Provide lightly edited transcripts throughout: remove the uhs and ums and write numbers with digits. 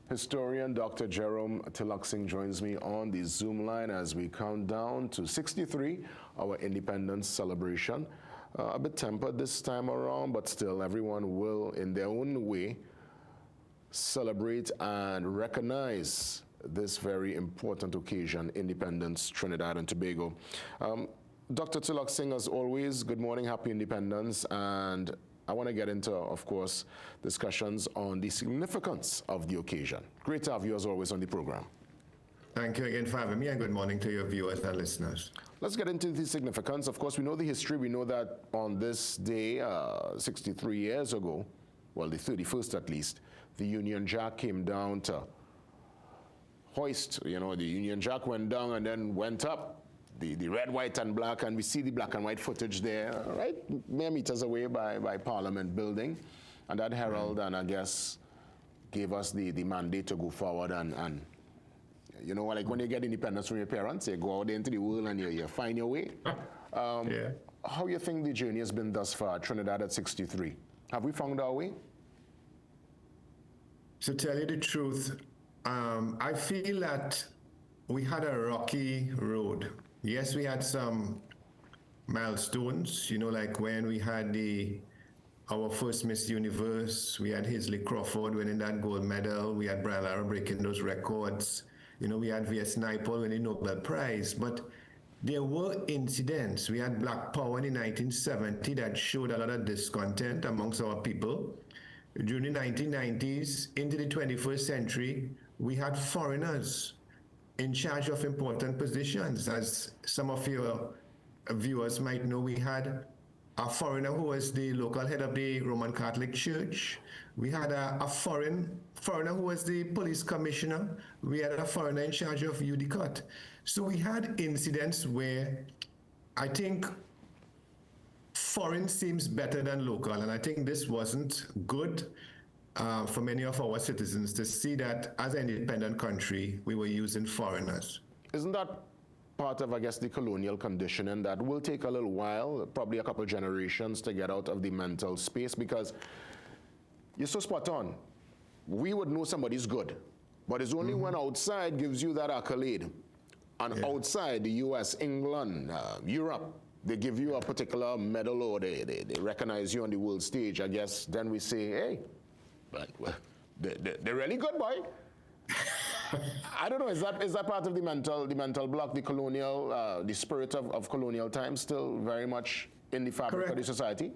Historian Dr. Jerome Tilak-Singh joins me on the Zoom line as we count down to 63, our independence celebration. A bit tempered this time around, but still everyone will, in their own way, celebrate and recognize this very important occasion, Independence, Trinidad and Tobago. Dr. Tilak-Singh, as always, good morning, happy independence, and I want to get into, of course, discussions on the significance of the occasion. Great to have you, as always, on the program. Thank you again for having me, and good morning to your viewers and listeners. Let's get into the significance. Of course, we know the history. We know that on this day, 63 years ago, well, the 31st at least, the Union Jack came down to hoist. You know, the Union Jack went down and then went up. The red, white, and black, and we see the black and white footage there, right, mere meters away by Parliament building. And that heralded and I guess gave us the mandate to go forward and you know, like when you get independence from your parents, you go out into the world and you find your way. Yeah. How you think the journey has been thus far, Trinidad at 63? Have we found our way? To tell you the truth, I feel that we had a rocky road. Yes, we had some milestones, you know, like when we had our first Miss Universe, we had Hazley Crawford winning that gold medal, we had Brian Lara breaking those records, you know, we had V.S. Naipaul winning the Nobel Prize, but there were incidents. We had Black Power in 1970 that showed a lot of discontent amongst our people. During the 1990s into the 21st century, we had foreigners in charge of important positions. As some of your viewers might know, we had a foreigner who was the local head of the Roman Catholic Church. We had a foreigner who was the police commissioner. We had a foreigner in charge of UDCOT. So we had incidents where I think foreign seems better than local, and I think this wasn't good for many of our citizens to see that as an independent country, we were using foreigners. Isn't that part of, I guess, the colonial conditioning that will take a little while, probably a couple generations to get out of the mental space? Because you're so spot on. We would know somebody's good, but it's only when outside gives you that accolade. And outside the US, England, Europe, they give you a particular medal or they recognize you on the world stage, I guess, then we say, hey, but well, they're really good, boy. I don't know. Is that part of the mental block, the colonial, the spirit of colonial times, still very much in the fabric of the society?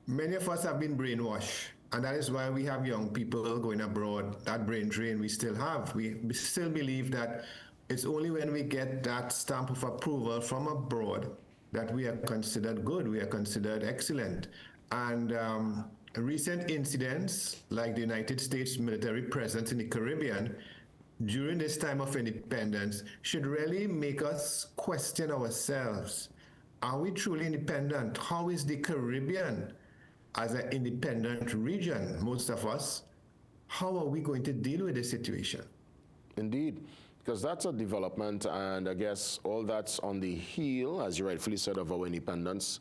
Many of us have been brainwashed, and that is why we have young people going abroad. That brain drain we still have. We still believe that it's only when we get that stamp of approval from abroad that we are considered good, we are considered excellent, and recent incidents like the United States military presence in the Caribbean during this time of independence should really make us question ourselves. Are we truly independent? How is the Caribbean as an independent region, most of us, how are we going to deal with this situation? Indeed, because that's a development, and I guess all that's on the heel, as you rightfully said, of our Independence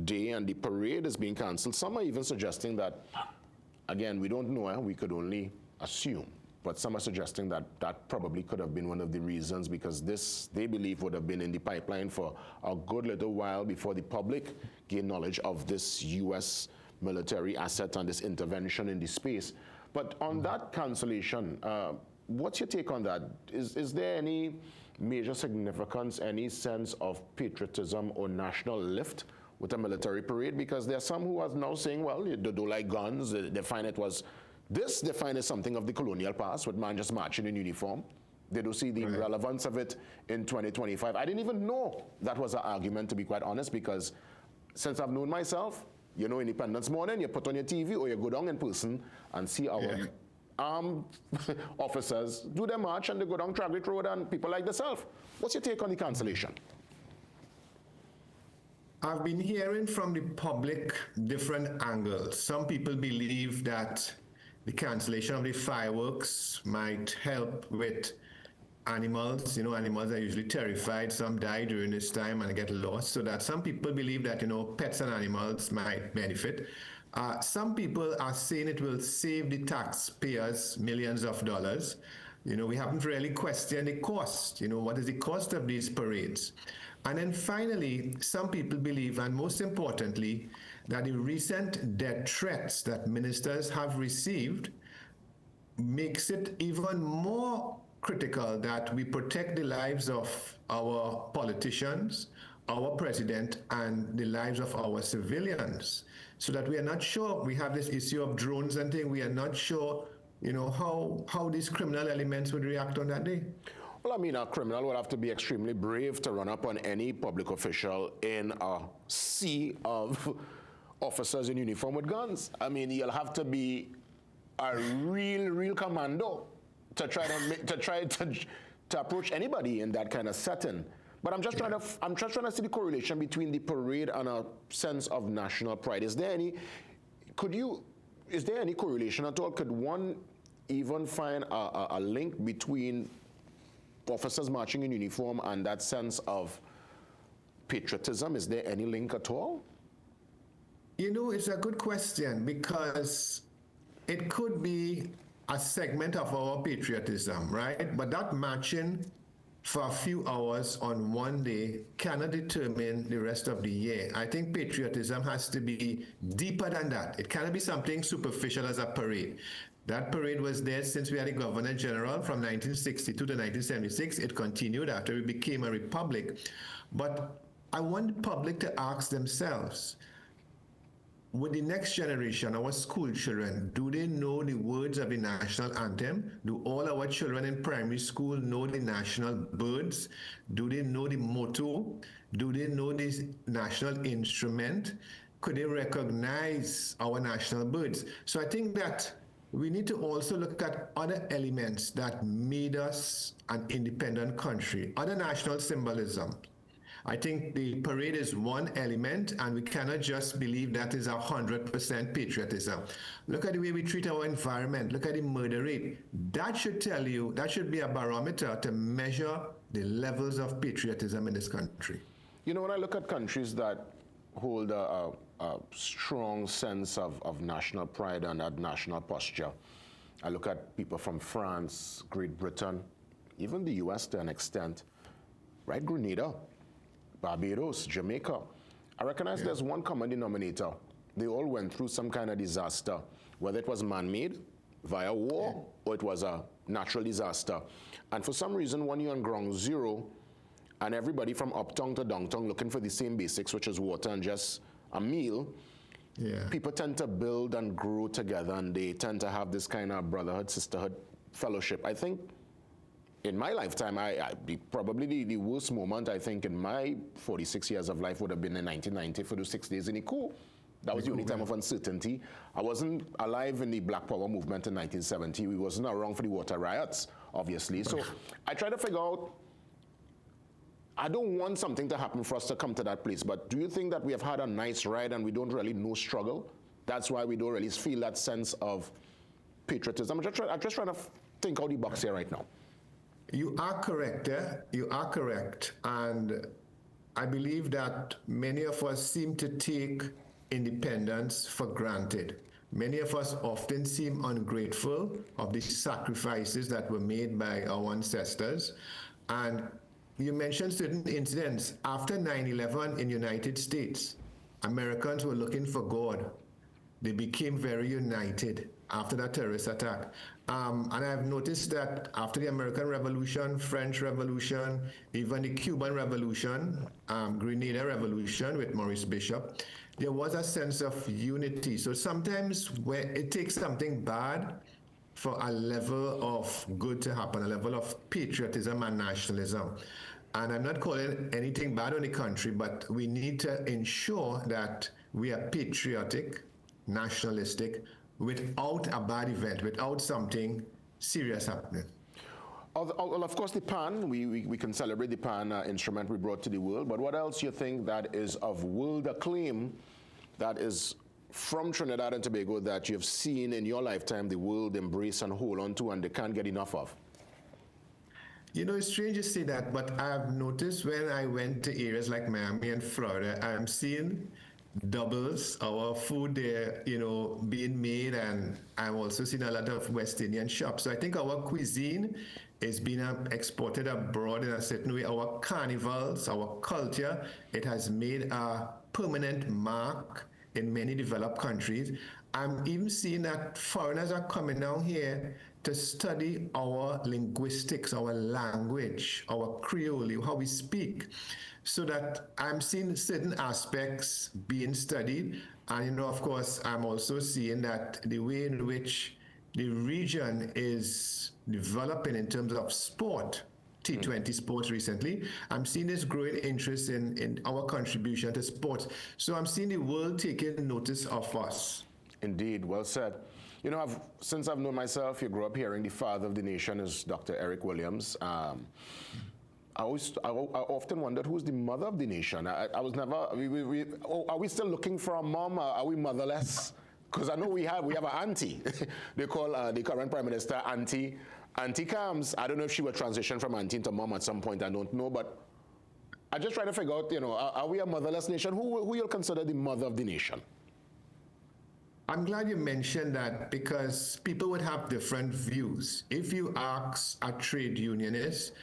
Day, and the parade is being cancelled. Some are even suggesting that, again, we don't know, we could only assume, but some are suggesting that that probably could have been one of the reasons, because this, they believe, would have been in the pipeline for a good little while before the public gained knowledge of this U.S. military asset and this intervention in the space. But on that cancellation, what's your take on that? Is there any major significance, any sense of patriotism or national lift with a military parade? Because there are some who are now saying, well, they don't like guns, they find it was this, they find it something of the colonial past with man just marching in uniform. They don't see the relevance of it in 2025. I didn't even know that was an argument, to be quite honest, because since I've known myself, you know, Independence morning, you put on your TV or you go down in person and see our armed officers do their march and they go down Traggart Road and people like themselves. What's your take on the cancellation? I've been hearing from the public different angles. Some people believe that the cancellation of the fireworks might help with animals. You know, animals are usually terrified. Some die during this time and get lost. So that some people believe that, you know, pets and animals might benefit. Some people are saying it will save the taxpayers millions of dollars. We haven't really questioned the cost. What is the cost of these parades? And then finally, some people believe, and most importantly, that the recent death threats that ministers have received makes it even more critical that we protect the lives of our politicians, our president, and the lives of our civilians, so that we are not sure. We have this issue of drones and things. We are not sure, how these criminal elements would react on that day. Well, I mean, a criminal would have to be extremely brave to run up on any public official in a sea of officers in uniform with guns. I mean, you'll have to be a real commando to try to approach anybody in that kind of setting. But I'm just trying to see the correlation between the parade and a sense of national pride. Is there any correlation at all? Could one even find a link between officers marching in uniform and that sense of patriotism? Is there any link at all? It's a good question, because it could be a segment of our patriotism, right? But that marching for a few hours on one day cannot determine the rest of the year. I think patriotism has to be deeper than that. It cannot be something superficial as a parade. That parade was there since we had a Governor General from 1962 to 1976. It continued after we became a republic. But I want the public to ask themselves, with the next generation, our school children, do they know the words of the national anthem? Do all our children in primary school know the national birds? Do they know the motto? Do they know the national instrument? Could they recognize our national birds? So I think that we need to also look at other elements that made us an independent country, other national symbolism. I think the parade is one element, and we cannot just believe that is 100% patriotism. Look at the way we treat our environment. Look at the murder rate. That should tell you, that should be a barometer to measure the levels of patriotism in this country. When I look at countries that hold a strong sense of national pride and that national posture, I look at people from France, Great Britain, even the US to an extent, right? Grenada, Barbados, Jamaica. I recognize there's one common denominator. They all went through some kind of disaster, whether it was man-made, via war, or it was a natural disaster. And for some reason, when you're on ground zero, and everybody from uptown to downtown looking for the same basics, which is water and just a meal, people tend to build and grow together, and they tend to have this kind of brotherhood, sisterhood, fellowship. I think in my lifetime, probably the worst moment, I think, in my 46 years of life would have been in 1990 for those 6 days in Iku. That was the only time of uncertainty. I wasn't alive in the Black Power movement in 1970. We wasn't around for the water riots, obviously. So I try to figure out, I don't want something to happen for us to come to that place, but do you think that we have had a nice ride and we don't really know struggle? That's why we don't really feel that sense of patriotism. I'm just trying to think out the box here right now. You are correct. You are correct. And I believe that many of us seem to take independence for granted. Many of us often seem ungrateful of the sacrifices that were made by our ancestors. And you mentioned certain incidents. After 9/11 in the United States, Americans were looking for God. They became very united after that terrorist attack. And I've noticed that after the American Revolution, French Revolution, even the Cuban Revolution, Grenada Revolution with Maurice Bishop, there was a sense of unity. So sometimes where it takes something bad for a level of good to happen, a level of patriotism and nationalism. And I'm not calling anything bad on the country, but we need to ensure that we are patriotic, nationalistic, without a bad event, without something serious happening. Well, of course, the pan, we can celebrate the pan instrument we brought to the world, but what else you think that is of world acclaim, that is from Trinidad and Tobago, that you've seen in your lifetime the world embrace and hold on to and they can't get enough of? It's strange to say that, but I've noticed when I went to areas like Miami and Florida, I'm seeing doubles our food there, being made, and I'm also seeing a lot of West Indian shops. So I think our cuisine is being exported abroad in a certain way. Our carnivals, our culture, it has made a permanent mark in many developed countries. I'm even seeing that foreigners are coming down here to study our linguistics, our language, our Creole, how we speak, so that I'm seeing certain aspects being studied. And, of course, I'm also seeing that the way in which the region is developing in terms of sport, T20 sports recently, I'm seeing this growing interest in our contribution to sports. So I'm seeing the world taking notice of us. Indeed, well said. Since I've known myself, you grew up hearing the father of the nation is Dr. Eric Williams. I often wondered who's the mother of the nation. I was never. Are we still looking for a mom? Are we motherless? Because I know we have an auntie. They call the current prime minister Auntie Cams. I don't know if she will transition from auntie to mom at some point. I don't know, but I just try to figure out. Are we a motherless nation? Who you'll consider the mother of the nation? I'm glad you mentioned that, because people would have different views. If you ask a trade unionist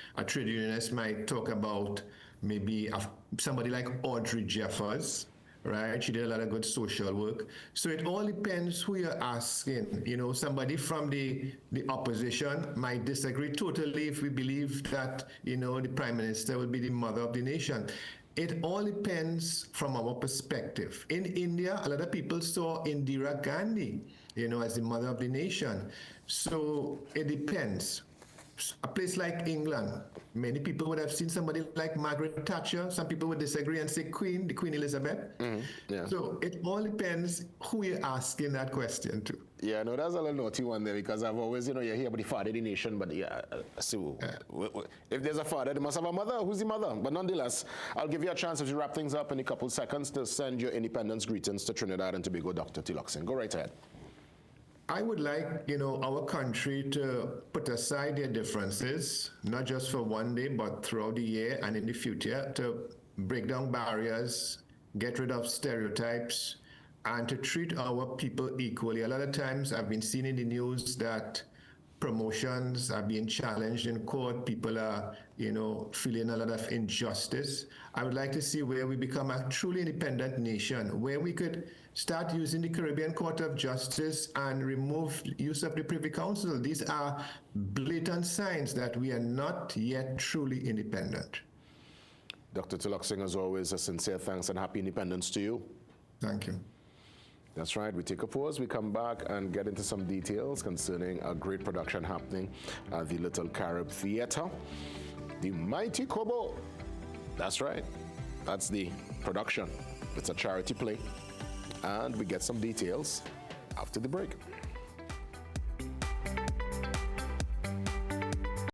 might talk about maybe somebody like Audrey Jeffers, right? She did a lot of good social work. So it all depends who you're asking. Somebody from the opposition might disagree totally if we believe that, the prime minister will be the mother of the nation. It all depends from our perspective. In India, a lot of people saw Indira Gandhi, as the mother of the nation. So it depends. A place like England, many people would have seen somebody like Margaret Thatcher. Some people would disagree and say Queen Elizabeth. Yeah. So it all depends who you're asking that question to. Yeah, no, that's a little naughty one there, because I've always, you hear about the father of the nation, but if there's a father, they must have a mother. Who's the mother? But nonetheless, I'll give you a chance, as you wrap things up in a couple seconds, to send your independence greetings to Trinidad and Tobago, Dr. Tiloksing. Go right ahead. I would like, our country to put aside their differences, not just for one day, but throughout the year and in the future, to break down barriers, get rid of stereotypes, and to treat our people equally. A lot of times I've been seeing in the news that promotions are being challenged in court. People are, feeling a lot of injustice. I would like to see where we become a truly independent nation, where we could start using the Caribbean Court of Justice and remove use of the Privy Council. These are blatant signs that we are not yet truly independent. Dr. Tiloksing, as always, a sincere thanks and happy independence to you. Thank you. That's right. We take a pause. We come back and get into some details concerning a great production happening at the Little Carib Theatre. The Mighty Kobo. That's right. That's the production. It's a charity play. And we get some details after the break.